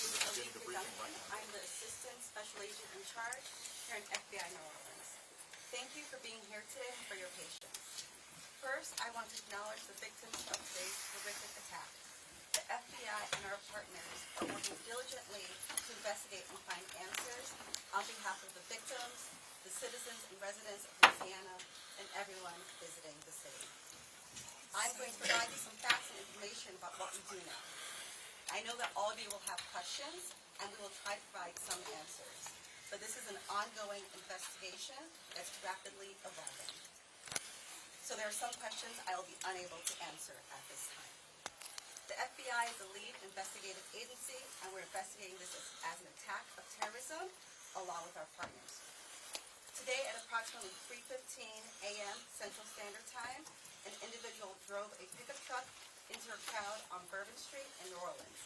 I'm the Assistant Special Agent in charge here in FBI New Orleans. Thank you for being here today and for your patience. First, I want to acknowledge the victims of today's horrific attack. The FBI and our partners are working diligently to investigate and find answers on behalf of the victims, the citizens and residents of Louisiana, and everyone visiting the city. I'm going to provide you some facts and information about what we do know. I know that all of you will have questions, and we will try to provide some answers. But this is an ongoing investigation that's rapidly evolving. So there are some questions I will be unable to answer at this time. The FBI is the lead investigative agency, and we're investigating this as an attack of terrorism along with our partners. Today at approximately 3:15 a.m. Central Standard Time, an individual drove a pickup truck into a crowd on Bourbon Street in New Orleans,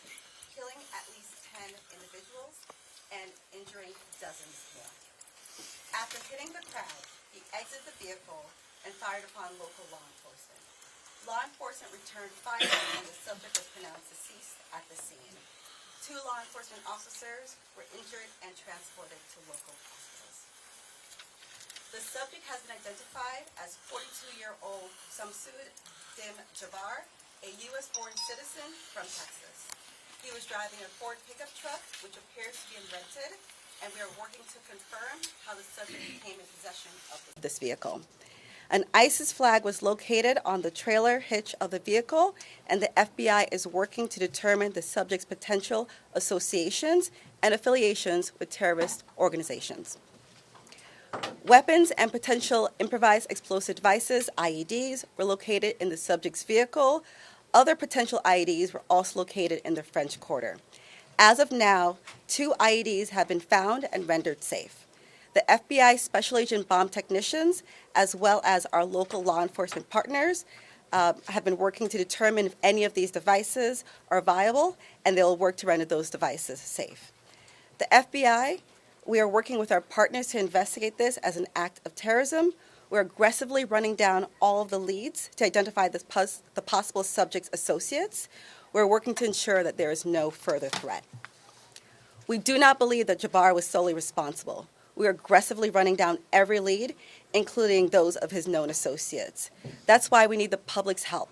killing at least 10 individuals and injuring dozens more. After hitting the crowd, he exited the vehicle and fired upon local law enforcement. Law enforcement returned fire and the subject was pronounced deceased at the scene. 2 law enforcement officers were injured and transported to local hospitals. The subject has been identified as 42-year-old Samsud Dim Jabbar, a U.S.-born citizen from Texas. He was driving a Ford pickup truck, which appears to be rented, and we are working to confirm how the subject came in possession of this vehicle. An ISIS flag was located on the trailer hitch of the vehicle, and the FBI is working to determine the subject's potential associations and affiliations with terrorist organizations. Weapons and potential improvised explosive devices, IEDs, were located in the subject's vehicle. Other potential IEDs were also located in the French Quarter. As of now, 2 IEDs have been found and rendered safe. The FBI Special Agent bomb technicians, as well as our local law enforcement partners, have been working to determine if any of these devices are viable, and they will work to render those devices safe. The FBI, we are working with our partners to investigate this as an act of terrorism. We're aggressively running down all of the leads to identify the possible subject's associates. We're working to ensure that there is no further threat. We do not believe that Jabbar was solely responsible. We are aggressively running down every lead, including those of his known associates. That's why we need the public's help.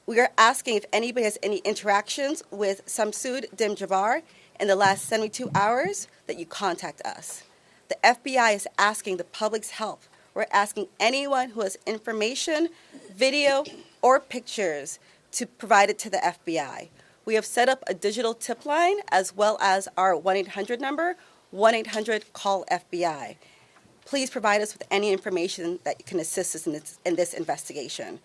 We are asking if anybody has any interactions with Samsud Dim Jabbar in the last 72 hours that you contact us. The FBI is asking the public's help. We're asking anyone who has information, video, or pictures to provide it to the FBI. We have set up a digital tip line as well as our 1-800 number, 1-800-CALL-FBI. Please provide us with any information that can assist us in this investigation.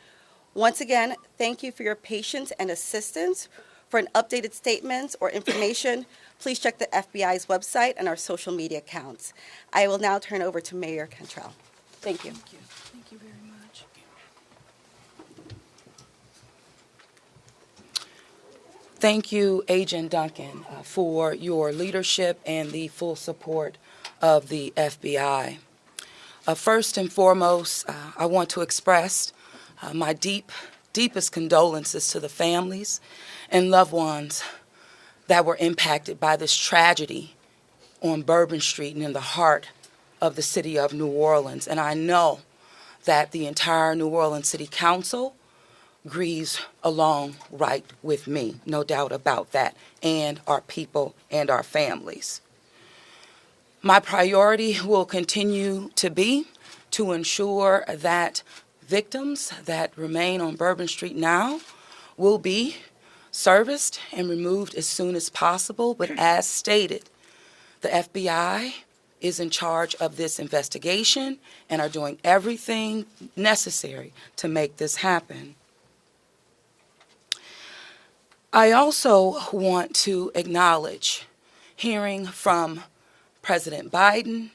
Once again, thank you for your patience and assistance. For an updated statements or information, please check the FBI's website and our social media accounts. I will now turn over to Mayor Cantrell. Thank you. Thank you. Thank you very much. Thank you, Agent Duncan, for your leadership and the full support of the FBI. First and foremost, I want to express my deepest condolences to the families and loved ones that were impacted by this tragedy on Bourbon Street and in the heart of the city of New Orleans. And I know that the entire New Orleans City Council grieves along right with me, no doubt about that, and our people and our families. My priority will continue to be to ensure that victims that remain on Bourbon Street now will be serviced and removed as soon as possible. But as stated, the FBI is in charge of this investigation and are doing everything necessary to make this happen. I also want to acknowledge hearing from President Biden,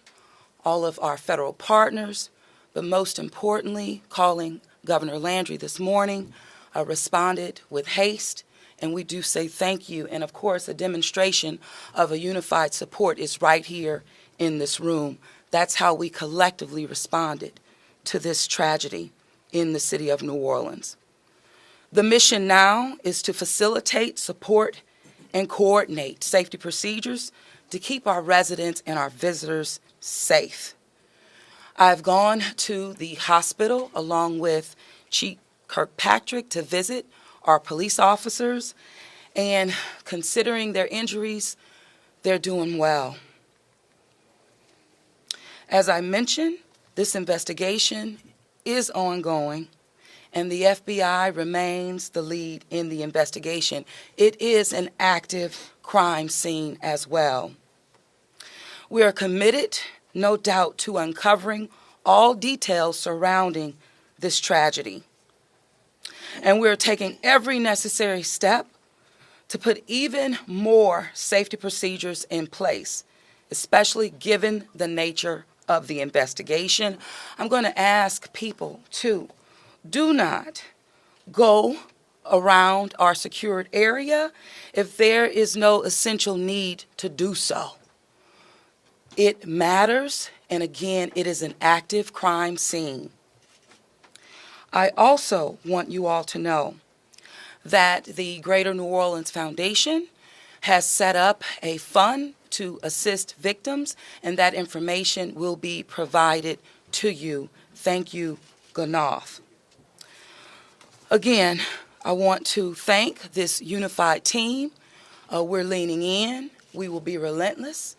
all of our federal partners, but most importantly, calling Governor Landry this morning, responded with haste, and we do say thank you. And of course, a demonstration of a unified support is right here in this room. That's how we collectively responded to this tragedy in the city of New Orleans. The mission now is to facilitate, support, and coordinate safety procedures to keep our residents and our visitors safe. I've gone to the hospital along with Chief Kirkpatrick to visit our police officers, and considering their injuries, they're doing well. As I mentioned, this investigation is ongoing, and the FBI remains the lead in the investigation. It is an active crime scene as well. We are committed, no doubt, to uncovering all details surrounding this tragedy. And we're taking every necessary step to put even more safety procedures in place, especially given the nature of the investigation. I'm going to ask people to do not go around our secured area if there is no essential need to do so. It matters, and again, it is an active crime scene. I also want you all to know that the Greater New Orleans Foundation has set up a fund to assist victims, and that information will be provided to you. Thank you, Ganoff. Again, I want to thank this unified team. We're leaning in. We will be relentless,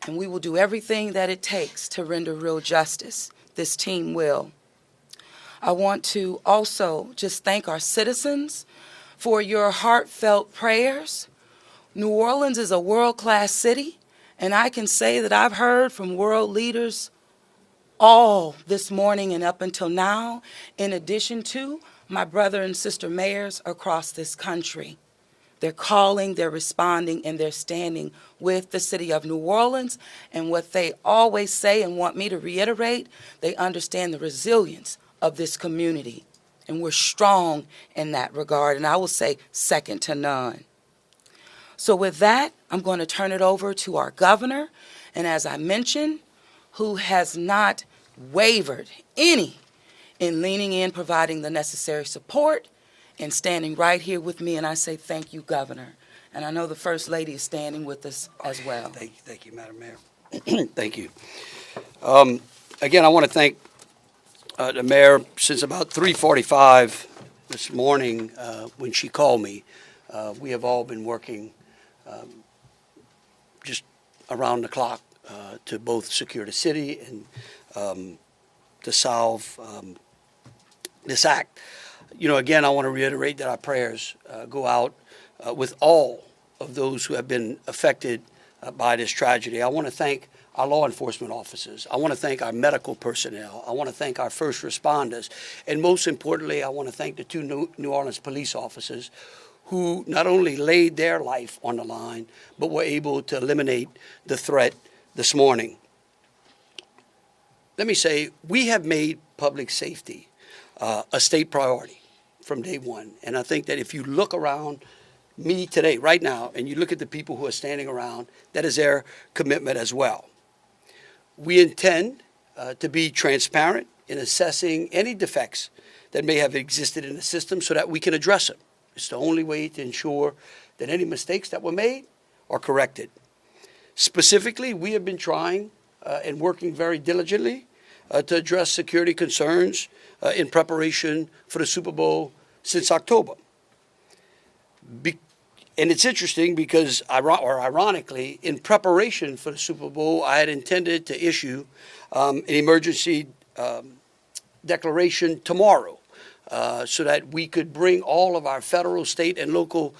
and we will do everything that it takes to render real justice. This team will. I want to also just thank our citizens for your heartfelt prayers. New Orleans is a world-class city, and I can say that I've heard from world leaders all this morning and up until now, in addition to my brother and sister mayors across this country. They're calling, they're responding, and they're standing with the city of New Orleans. And what they always say and want me to reiterate, they understand the resilience of this community. And we're strong in that regard, and I will say second to none. So with that, I'm going to turn it over to our governor, and as I mentioned, who has not wavered any in leaning in, providing the necessary support, and standing right here with me, and I say thank you, Governor. And I know the First Lady is standing with us as well. Thank you, Madam Mayor. Thank you. Again, I want to thank the Mayor. Since about 3:45 this morning, when she called me, we have all been working just around the clock to both secure the city and to solve this act. You know, again, I want to reiterate that our prayers go out with all of those who have been affected by this tragedy. I want to thank our law enforcement officers. I want to thank our medical personnel. I want to thank our first responders. And most importantly, I want to thank the two New Orleans police officers who not only laid their life on the line, but were able to eliminate the threat this morning. Let me say, we have made public safety a state priority from day one. And I think that if you look around me today, right now, and you look at the people who are standing around, that is their commitment as well. We intend to be transparent in assessing any defects that may have existed in the system so that we can address them. It's the only way to ensure that any mistakes that were made are corrected. Specifically, we have been trying and working very diligently to address security concerns in preparation for the Super Bowl since October. And it's interesting because, ironically, in preparation for the Super Bowl, I had intended to issue an emergency declaration tomorrow so that we could bring all of our federal, state, and local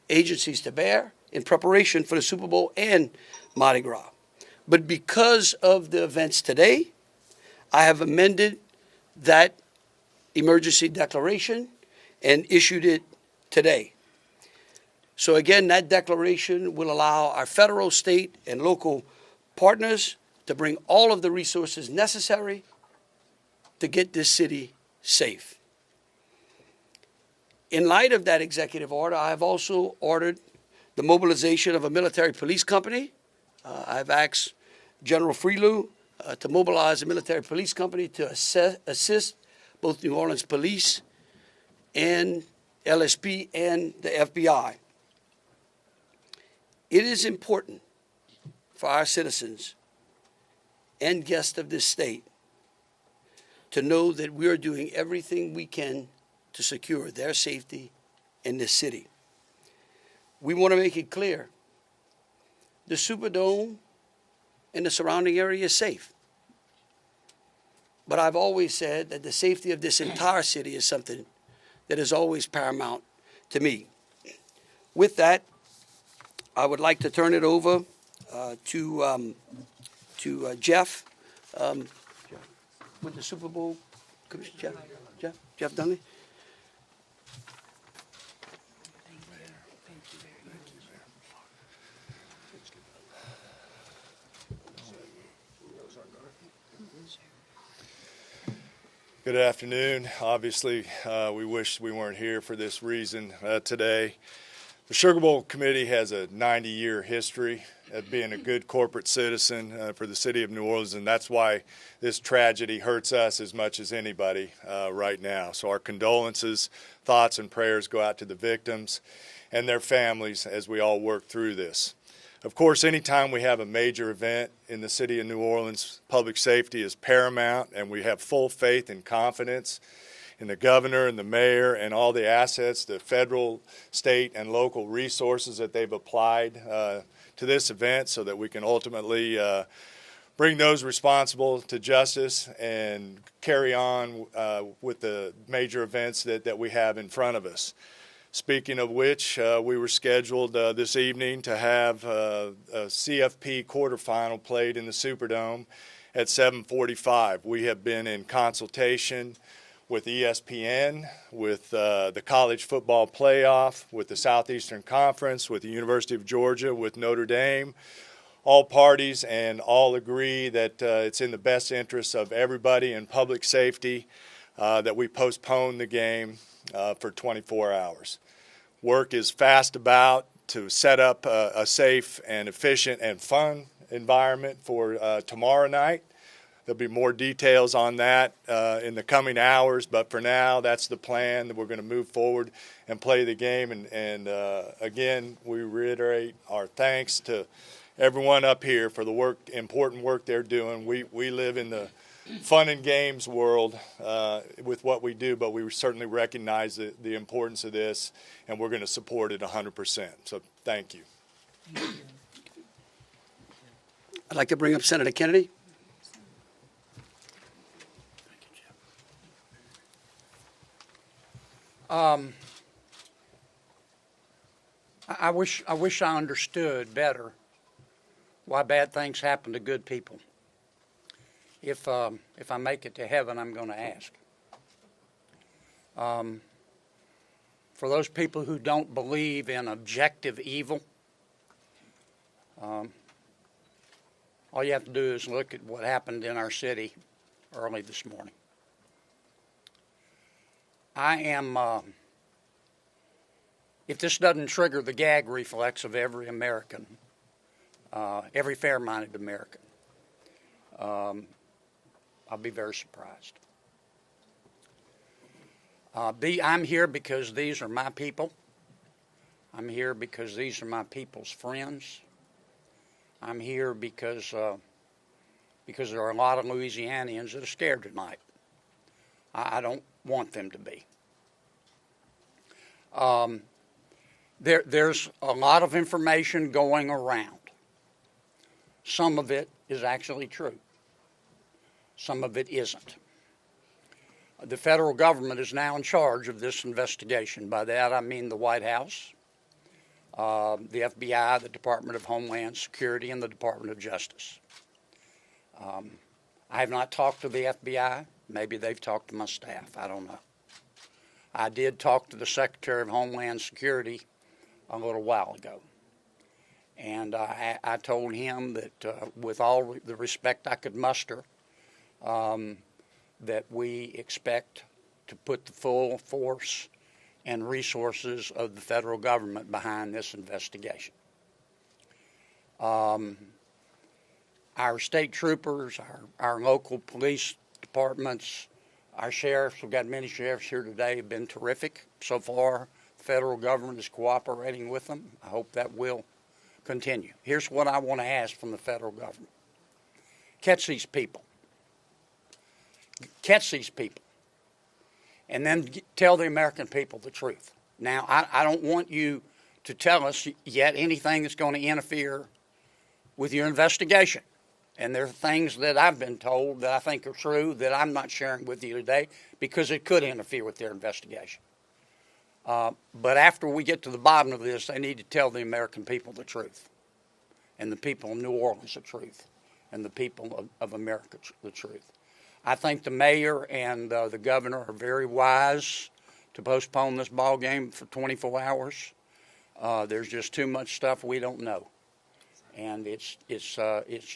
agencies to bear in preparation for the Super Bowl and Mardi Gras. But because of the events today, I have amended that emergency declaration and issued it today. So again, that declaration will allow our federal, state, and local partners to bring all of the resources necessary to get this city safe. In light of that executive order, I have also ordered the mobilization of a military police company. I've asked General Freelou to mobilize a military police company to assist both New Orleans Police and LSP and the FBI. It is important for our citizens and guests of this state to know that we are doing everything we can to secure their safety in this city. We want to make it clear, the Superdome and the surrounding area is safe. But I've always said that the safety of this entire city is something that is always paramount to me. With that, I would like to turn it over to Jeff with the Super Bowl Commission. Jeff Dunley. Good afternoon. Obviously, we wish we weren't here for this reason today. The Sugar Bowl Committee has a 90-year history of being a good corporate citizen for the city of New Orleans, and that's why this tragedy hurts us as much as anybody right now. So our condolences, thoughts, and prayers go out to the victims and their families as we all work through this. Of course, anytime we have a major event in the city of New Orleans, public safety is paramount, and we have full faith and confidence in the governor and the mayor and all the assets, the federal, state, and local resources that they've applied to this event so that we can ultimately bring those responsible to justice and carry on with the major events that we have in front of us. Speaking of which, we were scheduled this evening to have a CFP quarterfinal played in the Superdome at 7:45. We have been in consultation with ESPN, with the College Football Playoff, with the Southeastern Conference, with the University of Georgia, with Notre Dame, all parties, and all agree that it's in the best interest of everybody in public safety that we postpone the game for 24 hours. Work is fast about to set up a safe and efficient and fun environment for tomorrow night. There'll be more details on that in the coming hours, but for now, that's the plan, that we're going to move forward and play the game. And again, we reiterate our thanks to everyone up here for the important work they're doing. We live in the fun and games world with what we do, but we certainly recognize the importance of this, and we're going to support it 100%. So thank you. I'd like to bring up Senator Kennedy. I wish I understood better why bad things happen to good people. If I make it to heaven, I'm going to ask. For those people who don't believe in objective evil, all you have to do is look at what happened in our city early this morning. I am, if this doesn't trigger the gag reflex of every American, every fair-minded American, I'll be very surprised. I'm here because these are my people. I'm here because these are my people's friends. I'm here because there are a lot of Louisianians that are scared tonight. I don't want them to be. There's a lot of information going around. Some of it is actually true. Some of it isn't. The federal government is now in charge of this investigation. By that I mean the White House, the FBI, the Department of Homeland Security, and the Department of Justice. I have not talked to the FBI. Maybe they've talked to my staff. I don't know. I did talk to the Secretary of Homeland Security a little while ago. And I told him that with all the respect I could muster, that we expect to put the full force and resources of the federal government behind this investigation. Our state troopers, our local police departments, our sheriffs, we've got many sheriffs here today, have been terrific so far. The federal government is cooperating with them. I hope that will continue. Here's what I want to ask from the federal government. Catch these people. Catch these people. And then tell the American people the truth. Now, I don't want you to tell us yet anything that's going to interfere with your investigation. And there are things that I've been told that I think are true that I'm not sharing with you today because it could interfere with their investigation. But after we get to the bottom of this, they need to tell the American people the truth, and the people of New Orleans the truth, and the people of America the truth. I think the mayor and the governor are very wise to postpone this ball game for 24 hours. There's just too much stuff we don't know, and it's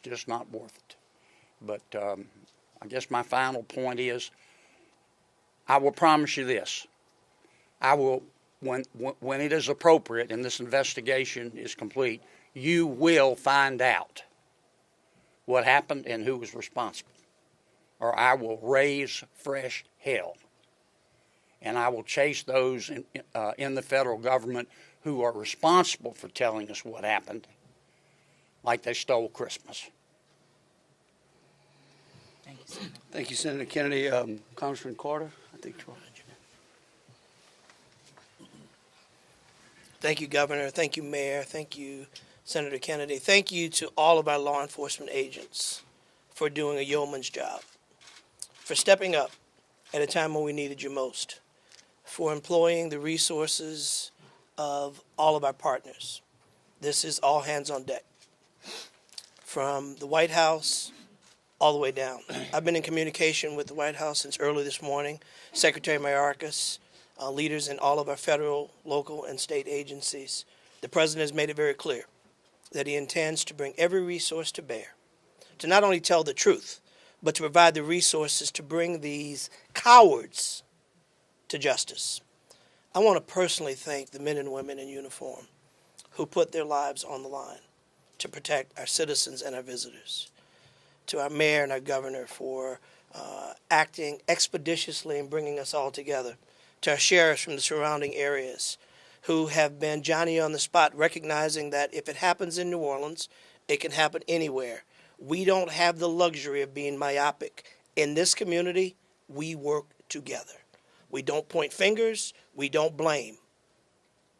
just not worth it. But I guess my final point is, I will promise you this. I will, when it is appropriate and this investigation is complete, you will find out what happened and who was responsible. Or I will raise fresh hell. And I will chase those in the federal government who are responsible for telling us what happened, like they stole Christmas. Thank you, Senator. Thank you, Senator Kennedy. Congressman Carter, I think. Thank you, Governor. Thank you, Mayor. Thank you, Senator Kennedy. Thank you to all of our law enforcement agents for doing a yeoman's job, for stepping up at a time when we needed you most, for employing the resources of all of our partners. This is all hands on deck, from the White House all the way down. I've been in communication with the White House since early this morning. Secretary Mayorkas, leaders in all of our federal, local, and state agencies. The President has made it very clear that he intends to bring every resource to bear to not only tell the truth, but to provide the resources to bring these cowards to justice. I want to personally thank the men and women in uniform who put their lives on the line to protect our citizens and our visitors. To our mayor and our governor for acting expeditiously and bringing us all together. To our sheriffs from the surrounding areas who have been Johnny on the spot, recognizing that if it happens in New Orleans, it can happen anywhere. We don't have the luxury of being myopic. In this community, we work together. We don't point fingers. We don't blame.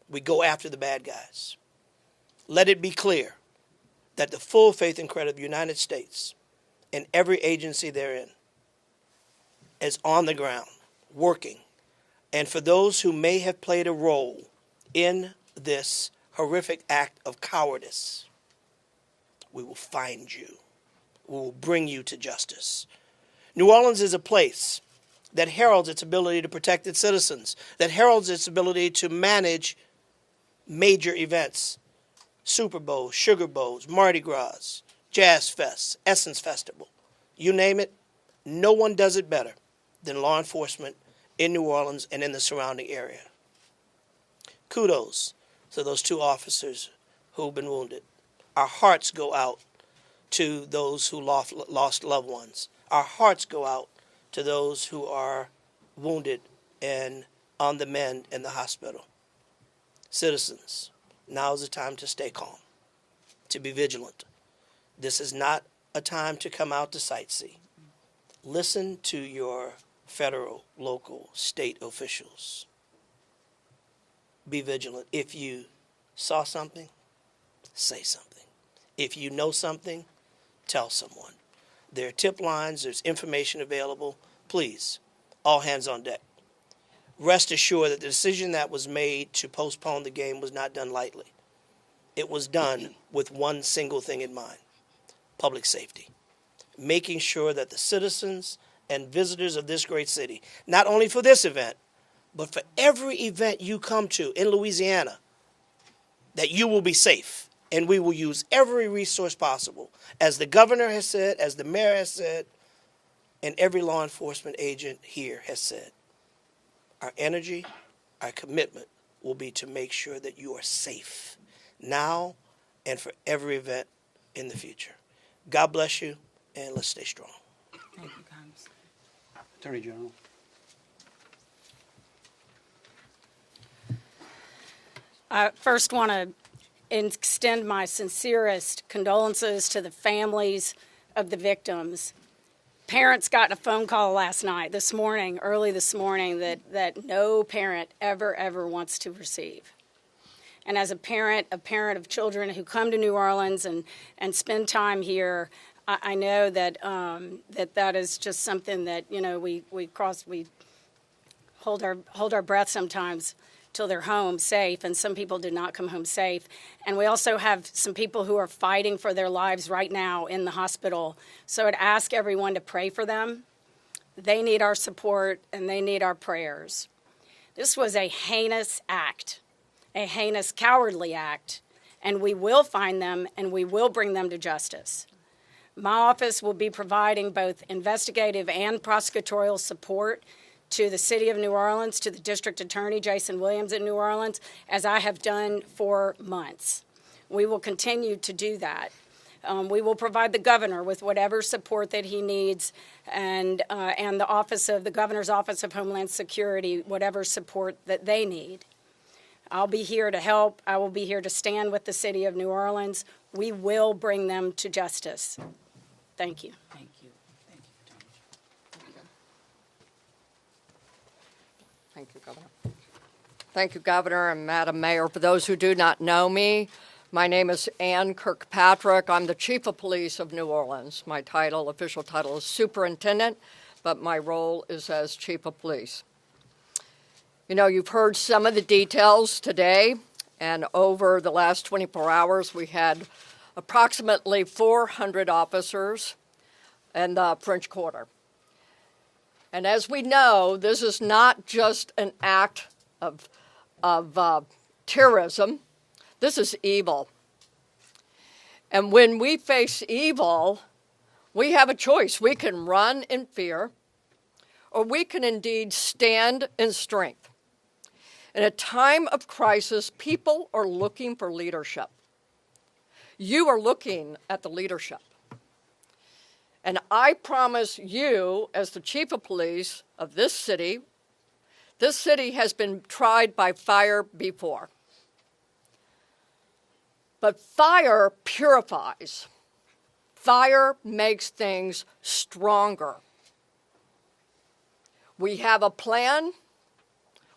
We go after the bad guys. Let it be clear that the full faith and credit of the United States and every agency therein is on the ground, working. And for those who may have played a role in this horrific act of cowardice, we will find you. We will bring you to justice. New Orleans is a place that heralds its ability to protect its citizens, that heralds its ability to manage major events, Super Bowls, Sugar Bowls, Mardi Gras, Jazz Fest, Essence Festival. You name it, no one does it better than law enforcement in New Orleans and in the surrounding area. Kudos to those two officers who've been wounded. Our hearts go out to those who lost loved ones. Our hearts go out to those who are wounded and on the mend in the hospital. Citizens, now is the time to stay calm, to be vigilant. This is not a time to come out to sightsee. Listen to your federal, local, state officials. Be vigilant. If you saw something, say something. If you know something, tell someone. There are tip lines, there's information available. Please, all hands on deck. Rest assured that the decision that was made to postpone the game was not done lightly. It was done with one single thing in mind: public safety. Making sure that the citizens and visitors of this great city, not only for this event, but for every event you come to in Louisiana, that you will be safe. And we will use every resource possible, as the governor has said, as the mayor has said, and every law enforcement agent here has said. Our energy, our commitment will be to make sure that you are safe now and for every event in the future. God bless you, and let's stay strong. Thank you, Congressman. Attorney General. I first want to extend my sincerest condolences to the families of the victims. Parents got a phone call early this morning, that no parent ever wants to receive. And as a parent of children who come to New Orleans and spend time here, I know that that is just something that, you know, we hold our breath sometimes till they're home safe, and some people did not come home safe. And we also have some people who are fighting for their lives right now in the hospital. So I'd ask everyone to pray for them. They need our support, and they need our prayers. This was a heinous act, a heinous, cowardly act, and we will find them, and we will bring them to justice. My office will be providing both investigative and prosecutorial support to the City of New Orleans, to the District Attorney, Jason Williams in New Orleans, as I have done for months. We will continue to do that. We will provide the governor with whatever support that he needs, and the Governor's Office of Homeland Security, whatever support that they need. I'll be here to help. I will be here to stand with the City of New Orleans. We will bring them to justice. Thank you. Thank you. Thank you, Attorney. Thank you, Governor. Thank you, Governor and Madam Mayor. For those who do not know me, my name is Ann Kirkpatrick. I'm the Chief of Police of New Orleans. My official title is Superintendent, but my role is as Chief of Police. You know, you've heard some of the details today, and over the last 24 hours, we had approximately 400 officers in the French Quarter. And as we know, this is not just an act of terrorism. This is evil. And when we face evil, we have a choice. We can run in fear, or we can indeed stand in strength. In a time of crisis, people are looking for leadership. You are looking at the leadership. And I promise you, as the Chief of Police of this city has been tried by fire before. But fire purifies. Fire makes things stronger. We have a plan.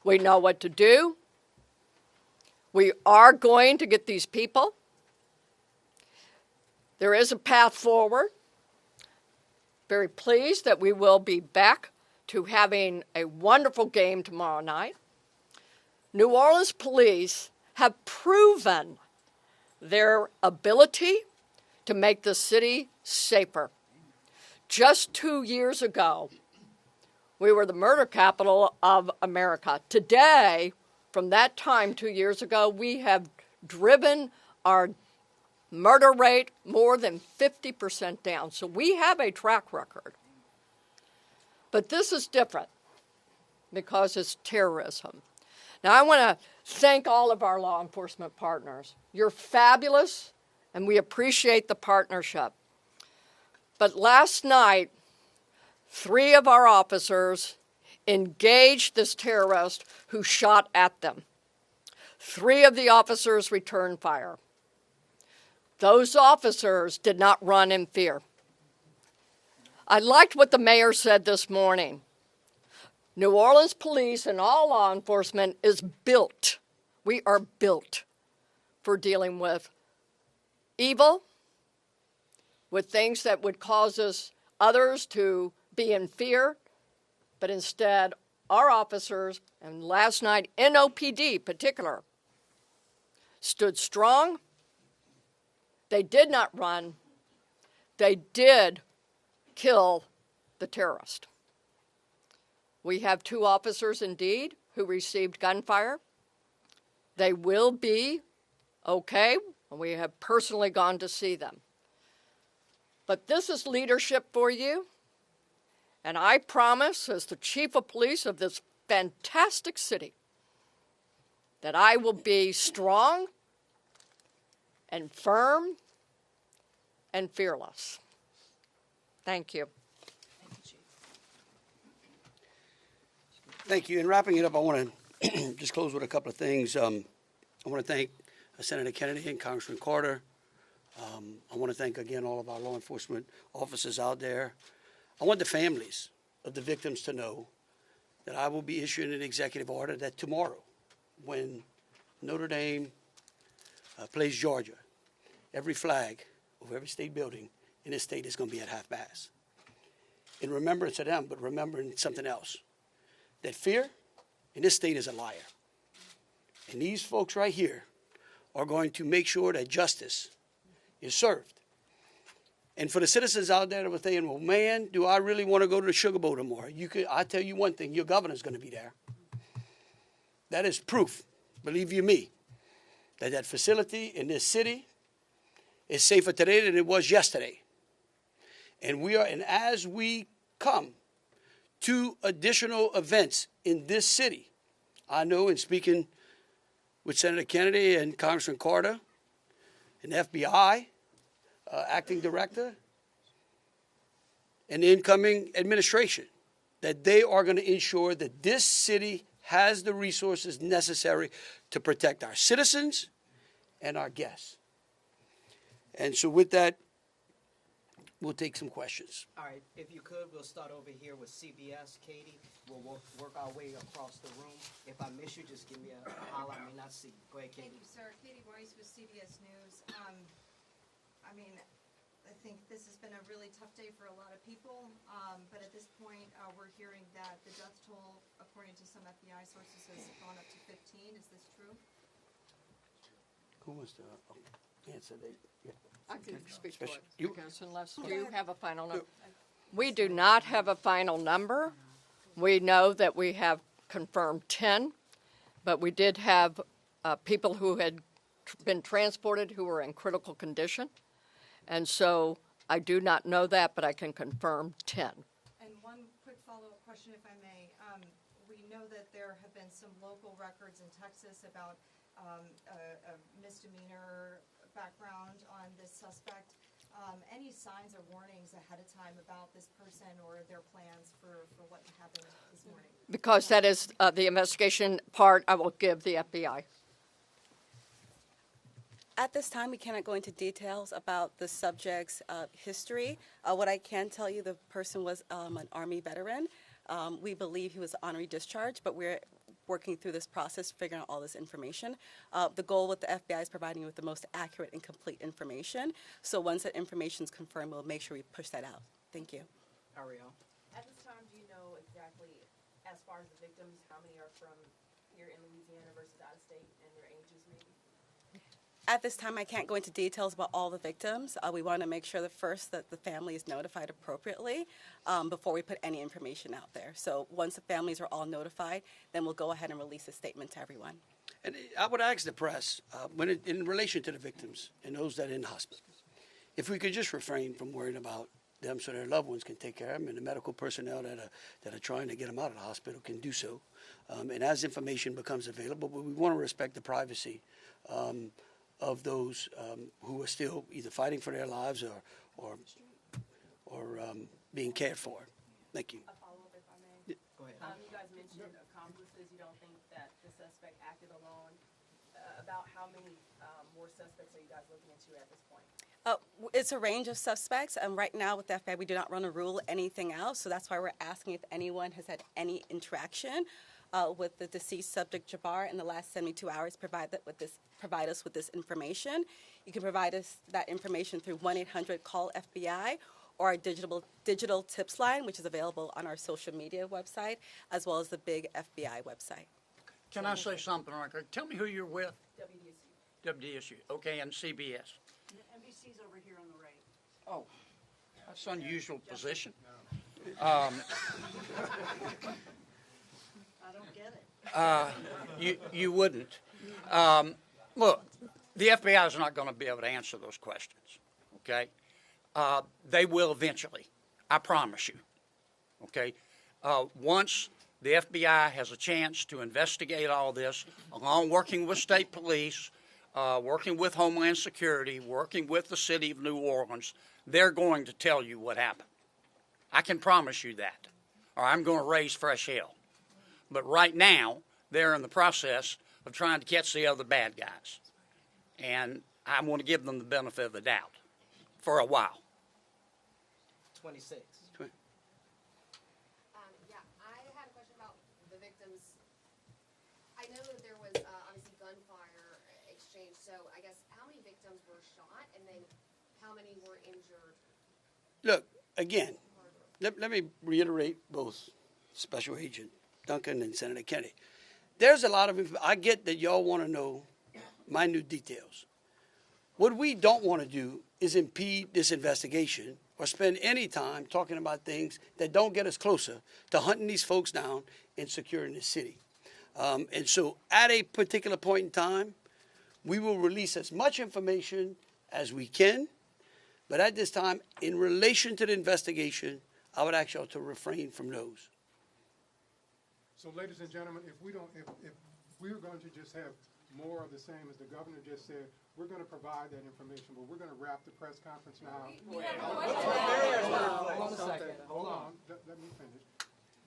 We know what to do. We are going to get these people. There is a path forward. Very pleased that we will be back to having a wonderful game tomorrow night. New Orleans police have proven their ability to make the city safer. Just 2 years ago, we were the murder capital of America. Today, from that time 2 years ago, we have driven our murder rate more than 50% down. So we have a track record. But this is different because it's terrorism. Now, I want to thank all of our law enforcement partners. You're fabulous, and we appreciate the partnership. But last night, 3 of our officers engaged this terrorist who shot at them. 3 of the officers returned fire. Those officers did not run in fear. I liked what the mayor said this morning. New Orleans police and all law enforcement is built. We are built for dealing with evil, with things that would cause others to be in fear, but instead our officers, and last night NOPD particular, stood strong. They did not run. They did kill the terrorist. We have 2 officers indeed who received gunfire. They will be okay. We have personally gone to see them. But this is leadership for you. And I promise, as the Chief of Police of this fantastic city, that I will be strong and firm and fearless. Thank you. Thank you. In wrapping it up, I want to just close with a couple of things. I want to thank Senator Kennedy and Congressman Carter. I want to thank again all of our law enforcement officers out there. I want the families of the victims to know that I will be issuing an executive order that tomorrow, when Notre Dame plays Georgia, every flag of every state building in this state is going to be at half-mast. In remembrance of them, but remembering something else, that fear in this state is a liar. And these folks right here are going to make sure that justice is served. And for the citizens out there that were saying, well, man, do I really want to go to the Sugar Bowl tomorrow? I tell you one thing, your governor's going to be there. That is proof, believe you me, that that facility in this city is safer today than it was yesterday. And as we come to additional events in this city, I know in speaking with Senator Kennedy and Congressman Carter, and FBI acting director, and the incoming administration, that they are going to ensure that this city has the resources necessary to protect our citizens and our guests. And so with that, we'll take some questions. All right, if you could, we'll start over here with CBS. Katie, we'll work our way across the room. If I miss you, just give me a holler. I may not see you. Go ahead, Katie. Thank you, sir. Katie Boyce with CBS News. I mean, I think this has been a really tough day for a lot of people, but at this point, we're hearing that the death toll, according to some FBI sources, has gone up to 15. Is this true? Who wants to answer that? Yeah. I can speak to it, You- because unless you have a final number. We do not have a final number. We know that we have confirmed 10, but we did have people who had been transported who were in critical condition. And so I do not know that, but I can confirm 10. And one quick follow-up question, if I may. We know that there have been some local records in Texas about a misdemeanor background on this suspect. Any signs or warnings ahead of time about this person or their plans for what happened this morning? Because that is the investigation part, I will give the FBI. At this time, we cannot go into details about the subject's history. What I can tell you, the person was an Army veteran. We believe he was honorary discharge, but we're working through this process, figuring out all this information. The goal with the FBI is providing you with the most accurate and complete information. So once that information is confirmed, we'll make sure we push that out. Thank you. Ariel. At this time, do you know exactly, as far as the victims, how many are from here in Louisiana versus out of state, and their ages maybe? At this time, I can't go into details about all the victims. We want to make sure that first that the family is notified appropriately before we put any information out there. So once the families are all notified, then we'll go ahead and release a statement to everyone. And I would ask the press, in relation to the victims and those that are in hospital, if we could just refrain from worrying about them so their loved ones can take care of them, and the medical personnel that are trying to get them out of the hospital can do so. And as information becomes available, but we want to respect the privacy of those who are still either fighting for their lives or being cared for. Thank you. A follow-up, if I may. Go ahead. You guys mentioned accomplices. You don't think that the suspect acted alone. About how many more suspects are you guys looking into at this point? It's a range of suspects, and right now with the FBI, we do not want to rule anything out, so that's why we're asking if anyone has had any interaction with the deceased subject Jabbar in the last 72 hours, provide us with this information. You can provide us that information through 1-800-CALL-FBI or our digital tips line, which is available on our social media website, as well as the big FBI website. Can I say something right quick? Tell me who you're with. WDSU. WDSU, okay, and CBS. NBC's over here on the right. Oh, that's an unusual position. I don't get it. You wouldn't. Look, the FBI is not going to be able to answer those questions, okay? They will eventually, I promise you, okay? Once the FBI has a chance to investigate all this, along working with state police, working with Homeland Security, working with the city of New Orleans, they're going to tell you what happened. I can promise you that, or I'm going to raise fresh hell. But right now, they're in the process of trying to catch the other bad guys. and I want to give them the benefit of the doubt for a while. 26. Yeah, I had a question about the victims. I know that there was obviously gunfire exchange, so I guess how many victims were shot and then how many were injured? Look, again, let me reiterate both Special Agent Duncan and Senator Kennedy. There's a lot of, I get that y'all want to know minute details. What we don't want to do is impede this investigation or spend any time talking about things that don't get us closer to hunting these folks down and securing the city. And so at a particular point in time, we will release as much information as we can. But at this time, in relation to the investigation, I would ask y'all to refrain from those. So, ladies and gentlemen, if we're going to just have more of the same as the governor just said, we're going to provide that information, but we're going to wrap the press conference now. Hold on a second. Hold on. Let me finish.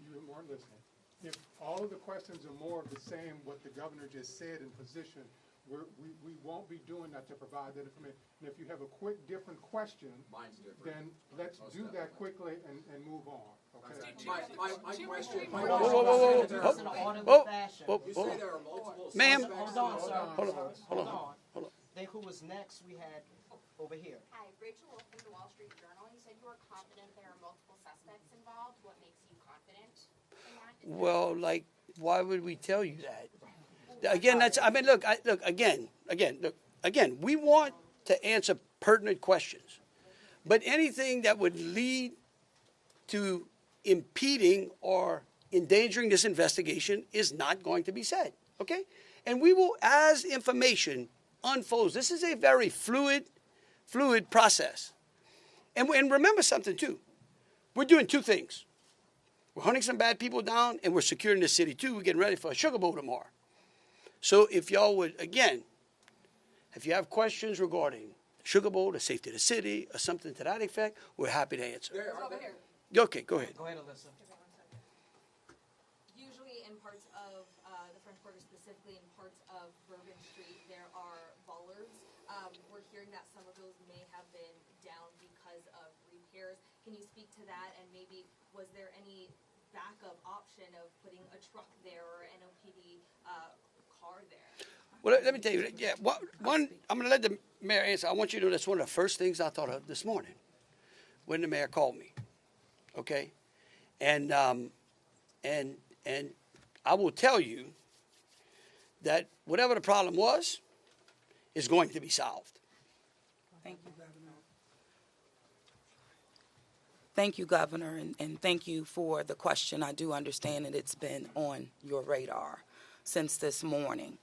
You weren't listening. If all of the questions are more of the same, what the governor just said in position, we won't be doing that to provide that information. And if you have a quick, different question, then let's do that quickly and move on. Okay. My question. Whoa. You say there are multiple Ma'am. Hold on, sir. Hold on. Then who was next? We had over here. Hi, Rachel Wolf from the Wall Street Journal. You said you were confident there are multiple suspects involved. What makes you confident in that? Well, like, why would we tell you that? Again, look, we want to answer pertinent questions. But anything that would lead to impeding or endangering this investigation is not going to be said, okay? And we will, as information unfolds, this is a very fluid process. And remember something, too. We're doing two things. We're hunting some bad people down, and we're securing the city, too. We're getting ready for a Sugar Bowl tomorrow. So if y'all would, again, if you have questions regarding Sugar Bowl, the safety of the city, or something to that effect, we're happy to answer. Okay, go ahead. Go ahead, Alyssa. Usually in parts of the French Quarter, specifically in parts of Bourbon Street, there are bollards. We're hearing that some of those may have been down because of repairs. Can you speak to that? And maybe was there any backup option of putting a truck there or an OPD car there? Well, let me tell you, yeah, one, I'm going to let the mayor answer. I want you to know that's one of the first things I thought of this morning when the mayor called me, okay? And I will tell you that whatever the problem was is going to be solved. Thank you, Governor. Thank you, Governor, and thank you for the question. I do understand that it's been on your radar since this morning.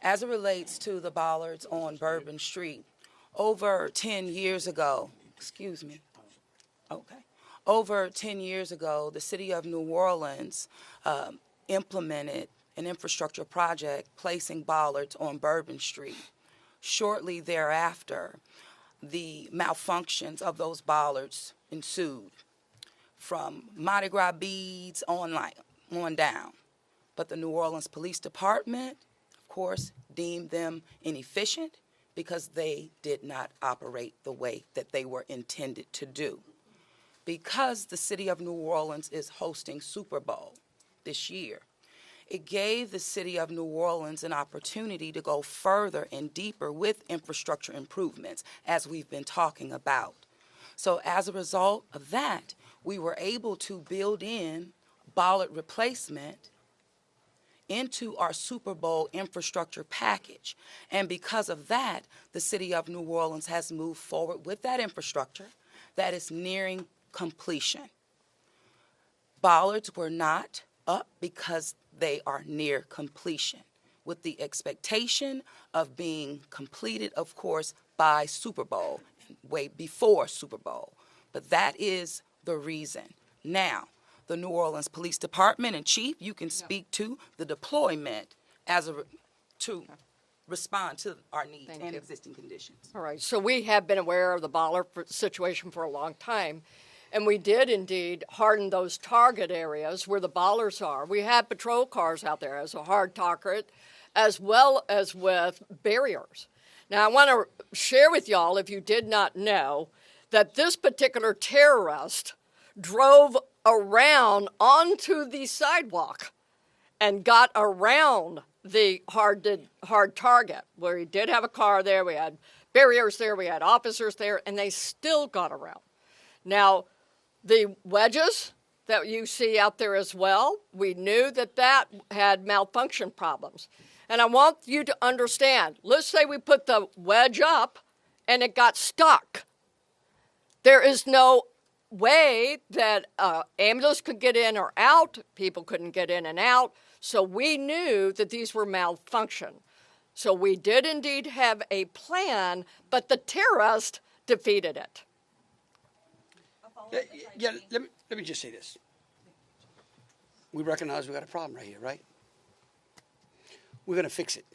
As it relates to the bollards on Bourbon Street, over 10 years ago, over 10 years ago, the city of New Orleans implemented an infrastructure project placing bollards on Bourbon Street. Shortly thereafter, the malfunctions of those bollards ensued from Mardi Gras beads on down. But the New Orleans Police Department, of course, deemed them inefficient because they did not operate the way that they were intended to do. Because the city of New Orleans is hosting Super Bowl this year, it gave the city of New Orleans an opportunity to go further and deeper with infrastructure improvements, as we've been talking about. So as a result of that, we were able to build in bollard replacement into our Super Bowl infrastructure package. And because of that, the city of New Orleans has moved forward with that infrastructure that is nearing completion. Bollards were not up because they are near completion, with the expectation of being completed, of course, by Super Bowl, way before Super Bowl. But that is the reason. Now, the New Orleans Police Department and Chief, you can speak to the deployment to respond to our needs and existing conditions. All right, so we have been aware of the bollard situation for a long time, and we did indeed harden those target areas where the bollards are. We have patrol cars out there as a hard target, as well as with barriers. Now, I want to share with y'all, if you did not know, that this particular terrorist drove around onto the sidewalk and got around the hard target, where he did have a car there, we had barriers there, we had officers there, and they still got around. Now, the wedges that you see out there as well, we knew that that had malfunction problems. And I want you to understand, let's say we put the wedge up and it got stuck. There is no way that ambulance could get in or out, people couldn't get in and out, so we knew that these were malfunction. So we did indeed have a plan, but the terrorist defeated it. Yeah, let me just say this. We recognize we got a problem right here, right? We're going to fix it.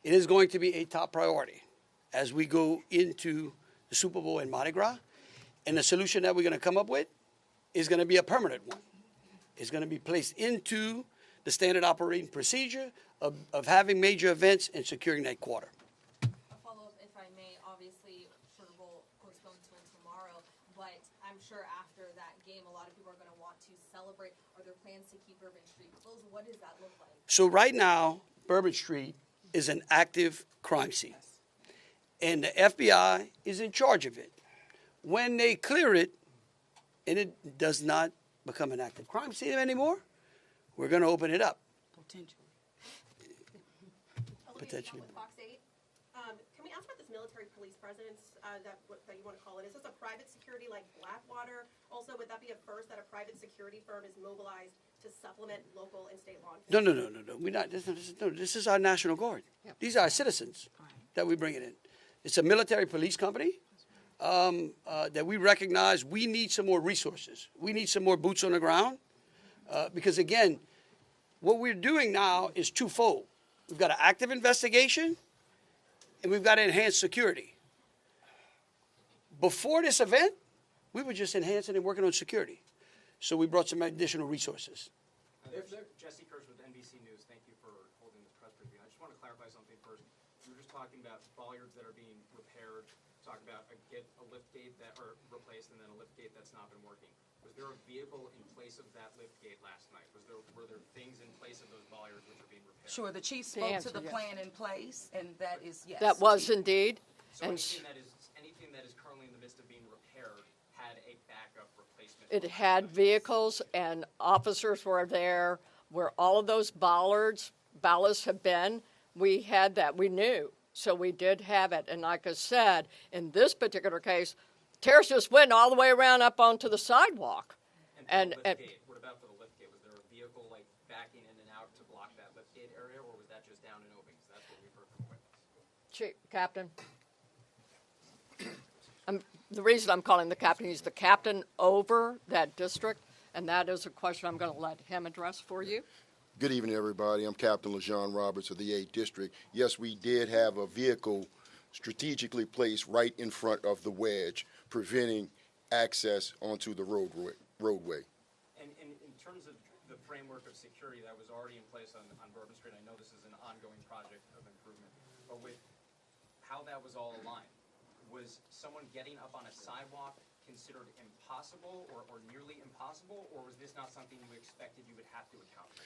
It is going to be a top priority as we go into the Super Bowl and Mardi Gras. And the solution that we're going to come up with is going to be a permanent one. It's going to be placed into the standard operating procedure of having major events and securing that quarter. A follow-up, if I may. Obviously, Sugar Bowl, of course, going to win tomorrow, but I'm sure after that game, a lot of people are going to want to celebrate. Are there plans to keep Bourbon Street closed? What does that look like? So right now, Bourbon Street is an active crime scene, and the FBI is in charge of it. When they clear it, and it does not become an active crime scene anymore, we're going to open it up. Potentially. With Fox 8. Can we ask about this military police presence that you want to call it? Is this a private security like Blackwater? Also, would that be a first that a private security firm is mobilized to supplement local and state law enforcement? No. We're not. This is our National Guard. These are our citizens that we bring it in. It's a military police company that we recognize we need some more resources. We need some more boots on the ground because, again, what we're doing now is twofold. We've got an active investigation and we've got enhanced security. Before this event, we were just enhancing and working on security. So we brought some additional resources. Jesse Kirsch with NBC News. Thank you for holding this press briefing. I just want to clarify something first. You were just talking about bollards that are being repaired, talking about a lift gate that are replaced and then a lift gate that's not been working. Was there a vehicle in place of that lift gate last night? Were there things in place of those bollards which are being repaired? Sure, the chief spoke to the plan in place, and that is yes. That was indeed. So anything that is currently in the midst of being repaired had a backup replacement? It had vehicles and officers were there where all of those ballasts have been. We had that. We knew. So we did have it. And like I said, in this particular case, terrorists just went all the way around up onto the sidewalk. And what about for the lift gate? Was there a vehicle like backing in and out to block that lift gate area, or was that just down and open? Because that's what we've heard from witnesses. Chief, Captain. The reason I'm calling the captain, he's the captain over that district, and that is a question I'm going to let him address for you. Good evening, everybody. I'm Captain LaJean Roberts of the 8th District. Yes, we did have a vehicle strategically placed right in front of the wedge, preventing access onto the roadway. And in terms of the framework of security that was already in place on Bourbon Street, I know this is an ongoing project of improvement, but with how that was all aligned, was someone getting up on a sidewalk considered impossible or nearly impossible, or was this not something you expected you would have to account for?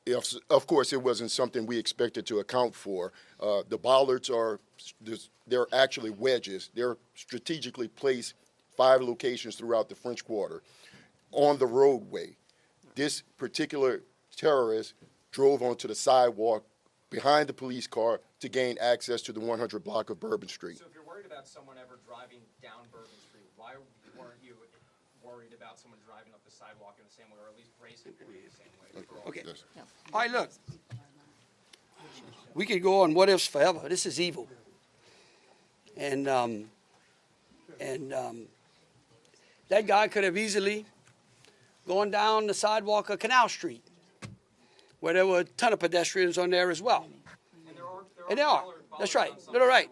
Yes, of course, it wasn't something we expected to account for. The bollards they're actually wedges. They're strategically placed 5 locations throughout the French Quarter on the roadway. This particular terrorist drove onto the sidewalk behind the police car to gain access to the 100 block of Bourbon Street. So if you're worried about someone ever driving down Bourbon Street, why weren't you worried about someone driving up the sidewalk in the same way, or at least bracing for the same way? Okay. All right, look. We could go on what ifs forever. This is evil. And that guy could have easily gone down the sidewalk of Canal Street, where there were a ton of pedestrians on there as well. And there are. That's right. No, right.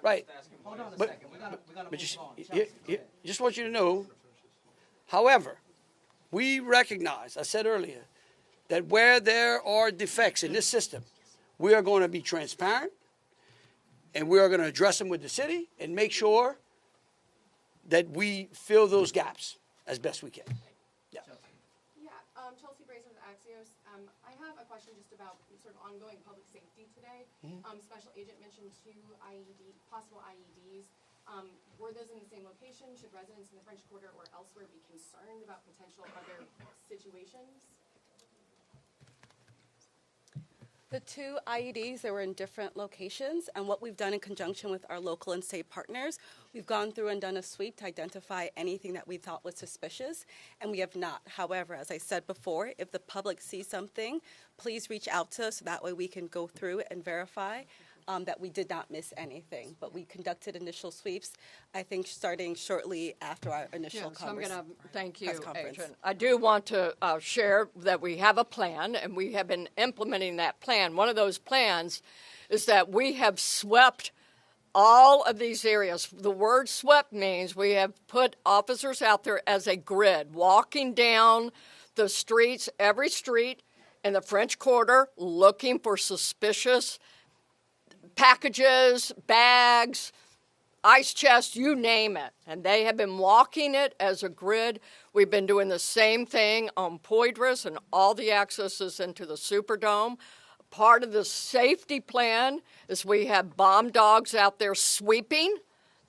Right. Hold on a second. We gotta move on. Just want you to know, however, we recognize, I said earlier, that where there are defects in this system, we are going to be transparent. and we are going to address them with the city and make sure that we fill those gaps as best we can. Yeah. Yeah, Chelsea Bracer with Axios. I have a question just about sort of ongoing public safety today. Special Agent mentioned two possible IEDs. Were those in the same location? Should residents in the French Quarter or elsewhere be concerned about potential other situations? The two IEDs, they were in different locations, and what we've done in conjunction with our local and state partners, we've gone through and done a sweep to identify anything that we thought was suspicious, and we have not. However, as I said before, if the public sees something, please reach out to us so that way we can go through and verify that we did not miss anything. But we conducted initial sweeps, I think, starting shortly after our initial So I'm going to thank you, press conference. Agent. I do want to share that we have a plan, and we have been implementing that plan. One of those plans is that we have swept all of these areas. The word swept means we have put officers out there as a grid, walking down the streets, every street in the French Quarter, looking for suspicious packages, bags, ice chests, you name it. And they have been walking it as a grid. We've been doing the same thing on Poydras and all the accesses into the Superdome. Part of the safety plan is we have bomb dogs out there sweeping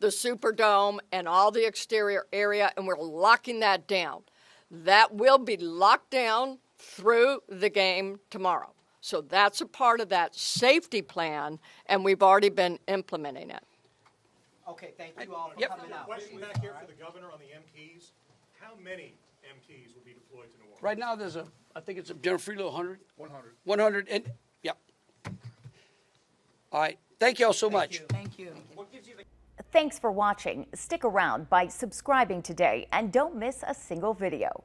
the Superdome and all the exterior area, and we're locking that down. That will be locked down through the game tomorrow. So that's a part of that safety plan, and we've already been implementing it. Okay, thank you all for Yep. coming out. Question back here for the governor on the MPs. How many MPs will be deployed to New Orleans? Right now, there's I think it's General Freelo, 100? 100. 100, and, yeah. All right. Thank you all so much. Thank you. Thanks for watching. Stick around by subscribing today and don't miss a single video.